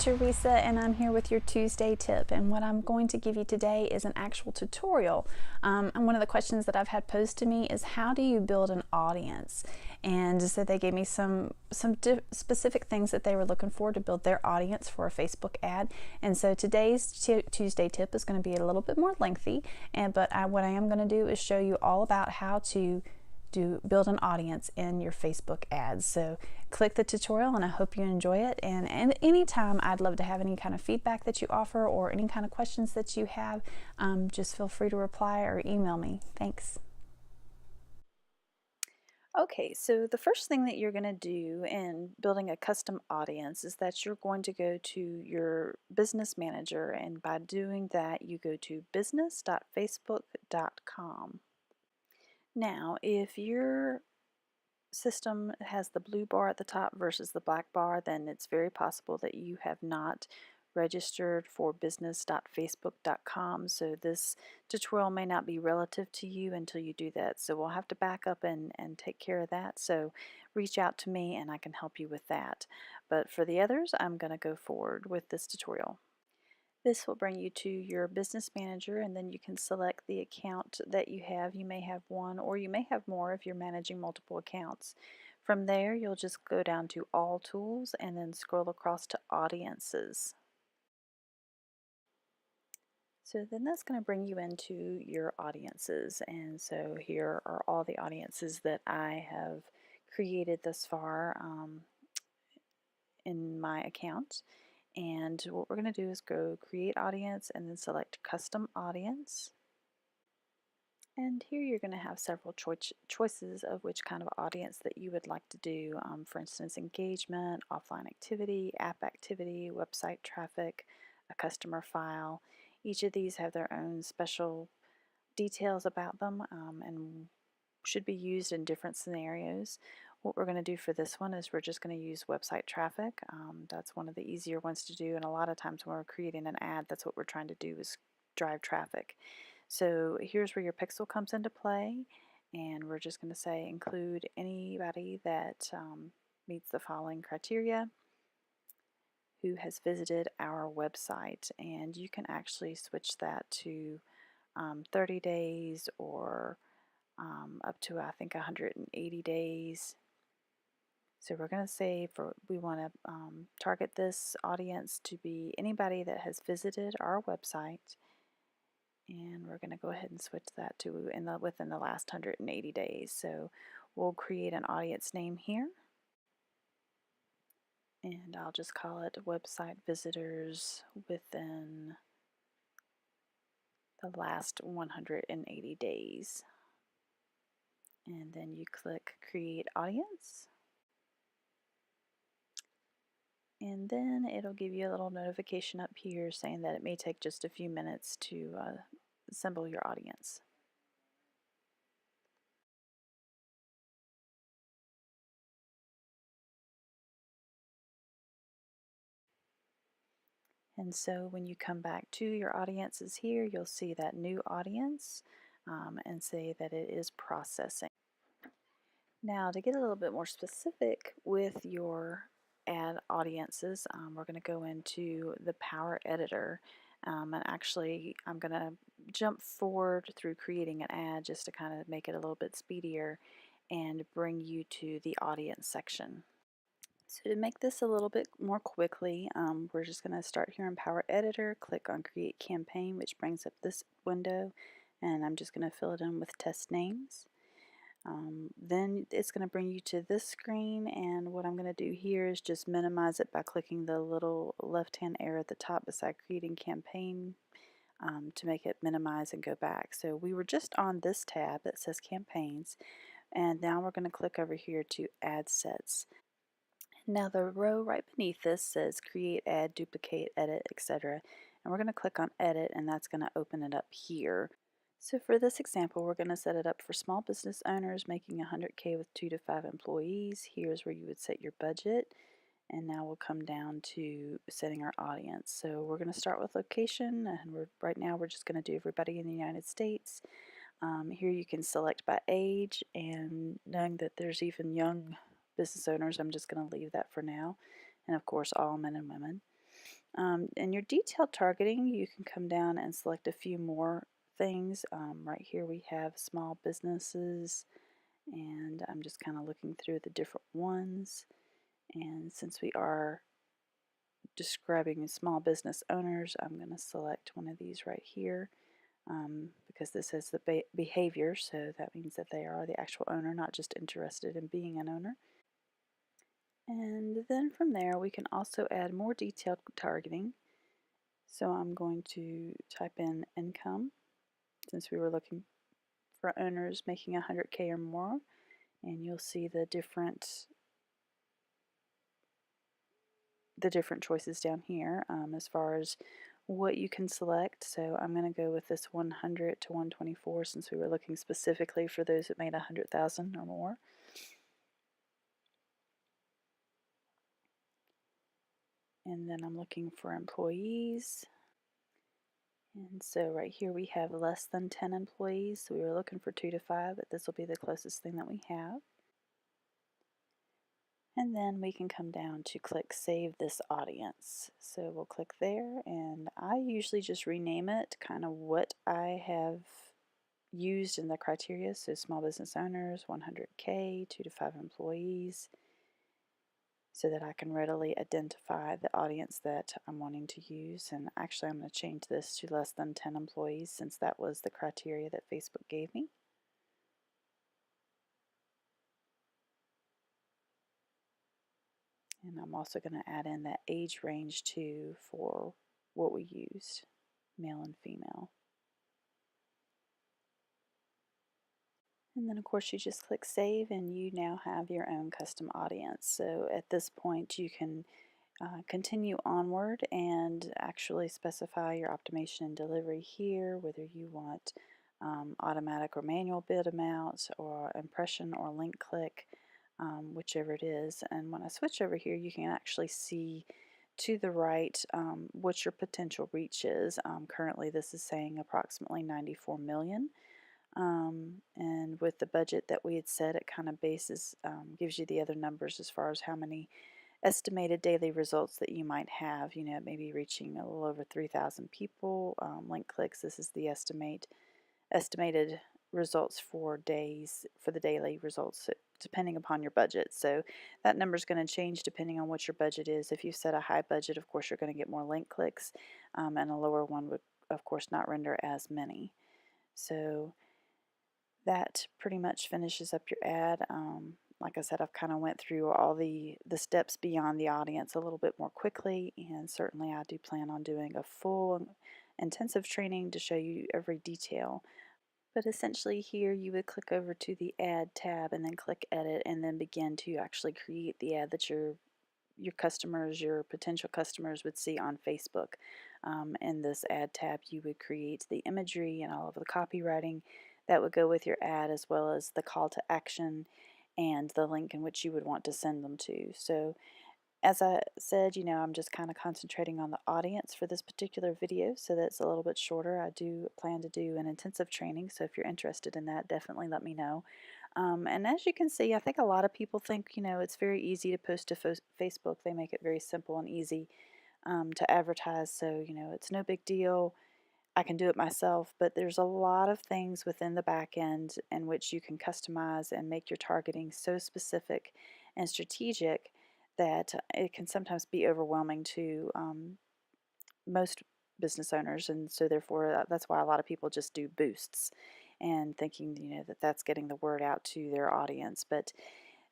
Teresa, and I'm here with your Tuesday tip. And what I'm going to give you today is an actual tutorial. And one of the questions that I've had posed to me is, how do you build an audience? And so they gave me some specific things that they were looking for to build their audience for a Facebook ad. And so today's Tuesday tip is going to be a little bit more lengthy, but what I am going to do is show you all about how to build an audience in your Facebook ads. So click the tutorial, and I hope you enjoy it. And anytime, I'd love to have any kind of feedback that you offer or any kind of questions that you have. Just feel free to reply or email me. Thanks. Okay, so the first thing that you're going to do in building a custom audience is that you're going to go to your business manager, and by doing that you go to business.facebook.com. Now, if your system has the blue bar at the top versus the black bar, then it's very possible that you have not registered for business.facebook.com. So this tutorial may not be relative to you until you do that. So we'll have to back up and take care of that. So reach out to me and I can help you with that. But for the others, I'm going to go forward with this tutorial. This will bring you to your business manager, and then you can select the account that you have. You may have one, or you may have more if you're managing multiple accounts. From there, you'll just go down to All Tools and then scroll across to Audiences. So then that's going to bring you into your audiences, and so here are all the audiences that I have created thus far in my account. And what we're going to do is go create audience and then select custom audience. And here you're going to have several choices of which kind of audience that you would like to do. For instance, engagement, offline activity, app activity, website traffic, a customer file. Each of these have their own special details about them and should be used in different scenarios. What we're going to do for this one is we're just going to use website traffic. That's one of the easier ones to do, and a lot of times when we're creating an ad, that's what we're trying to do, is drive traffic. So here's where your pixel comes into play, and we're just going to say include anybody that meets the following criteria who has visited our website, and you can actually switch that to 30 days or up to I think 180 days. So we're going to say we want to target this audience to be anybody that has visited our website, and we're going to go ahead and switch that to within the last 180 days. So we'll create an audience name here, and I'll just call it website visitors within the last 180 days. And then you click create audience. And then it'll give you a little notification up here saying that it may take just a few minutes to assemble your audience. And so when you come back to your audiences here, you'll see that new audience and say that it is processing. Now, to get a little bit more specific with your ad audiences, we're going to go into the Power Editor. And actually, I'm going to jump forward through creating an ad just to kind of make it a little bit speedier and bring you to the audience section. So to make this a little bit more quickly, we're just going to start here in Power Editor, click on Create Campaign, which brings up this window, and I'm just going to fill it in with test names. Then it's going to bring you to this screen, and what I'm going to do here is just minimize it by clicking the little left-hand arrow at the top beside Creating Campaign to make it minimize and go back. So we were just on this tab that says Campaigns, and now we're going to click over here to Ad Sets. Now the row right beneath this says Create Ad, Duplicate, Edit, etc. And we're going to click on Edit, and that's going to open it up here. So for this example, we're going to set it up for small business owners making 100K with 2 to 5 employees. Here's where you would set your budget, and now we'll come down to setting our audience. So we're going to start with location, and right now we're just going to do everybody in the United States. Here you can select by age, and knowing that there's even young business owners, I'm just going to leave that for now, and of course all men and women. In your detailed targeting, you can come down and select a few more things. Right here we have small businesses, and I'm just kind of looking through the different ones. And since we are describing small business owners, I'm going to select one of these right here, because this is the behavior, so that means that they are the actual owner, not just interested in being an owner. And then from there, we can also add more detailed targeting. So I'm going to type in income, since we were looking for owners making 100K or more, and you'll see the different choices down here, as far as what you can select. So I'm going to go with this 100 to 124, since we were looking specifically for those that made 100,000 or more. And then I'm looking for employees. And so right here we have less than 10 employees. So we were looking for 2 to 5, but this will be the closest thing that we have. And then we can come down to click Save This Audience. So we'll click there, and I usually just rename it kind of what I have used in the criteria. So small business owners, 100K, 2 to 5 employees, so that I can readily identify the audience that I'm wanting to use. And actually I'm going to change this to less than 10 employees, since that was the criteria that Facebook gave me. And I'm also going to add in that age range too for what we used, male and female. And then of course you just click save, and you now have your own custom audience. So at this point you can continue onward and actually specify your optimization and delivery here, whether you want automatic or manual bid amounts, or impression or link click, whichever it is. And when I switch over here, you can actually see to the right what your potential reach is. Currently this is saying approximately 94 million. And with the budget that we had set, it kind of gives you the other numbers as far as how many estimated daily results that you might have. You know, maybe reaching a little over 3,000 people. Link clicks, this is the estimated results for the daily results, depending upon your budget. So that number is going to change depending on what your budget is. If you set a high budget, of course you're going to get more link clicks, and a lower one would of course not render as many. So that pretty much finishes up your ad. Like I said, I've kind of went through all the steps beyond the audience a little bit more quickly, and certainly I do plan on doing a full intensive training to show you every detail. But essentially here you would click over to the Add tab and then click Edit, and then begin to actually create the ad that your customers, your potential customers, would see on Facebook. In this Ad tab you would create the imagery and all of the copywriting that would go with your ad, as well as the call to action and the link in which you would want to send them to. So as I said, I'm just kind of concentrating on the audience for this particular video, so that's a little bit shorter. I do plan to do an intensive training, so if you're interested in that, definitely let me know. And as you can see, I think a lot of people think, it's very easy to post to Facebook. They make it very simple and easy to advertise, so, it's no big deal. I can do it myself, but there's a lot of things within the back end in which you can customize and make your targeting so specific and strategic that it can sometimes be overwhelming to most business owners. And so therefore that's why a lot of people just do boosts and thinking that that's getting the word out to their audience. But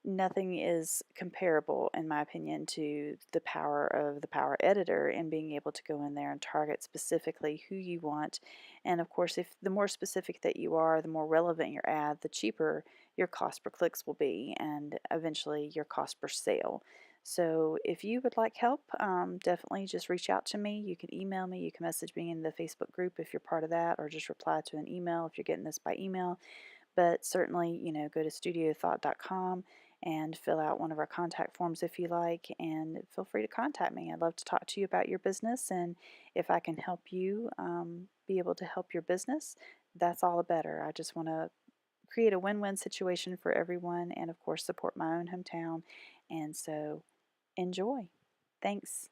nothing is comparable, in my opinion, to the power of the Power Editor and being able to go in there and target specifically who you want. And of course, if the more specific that you are, the more relevant your ad, the cheaper your cost per clicks will be, and eventually your cost per sale. So if you would like help, definitely just reach out to me. You can email me, you can message me in the Facebook group if you're part of that, or just reply to an email if you're getting this by email. But certainly, go to studiothought.com and fill out one of our contact forms if you like, and feel free to contact me. I'd love to talk to you about your business, and if I can help you be able to help your business, that's all the better. I just want to create a win-win situation for everyone, and of course support my own hometown. And so enjoy. Thanks.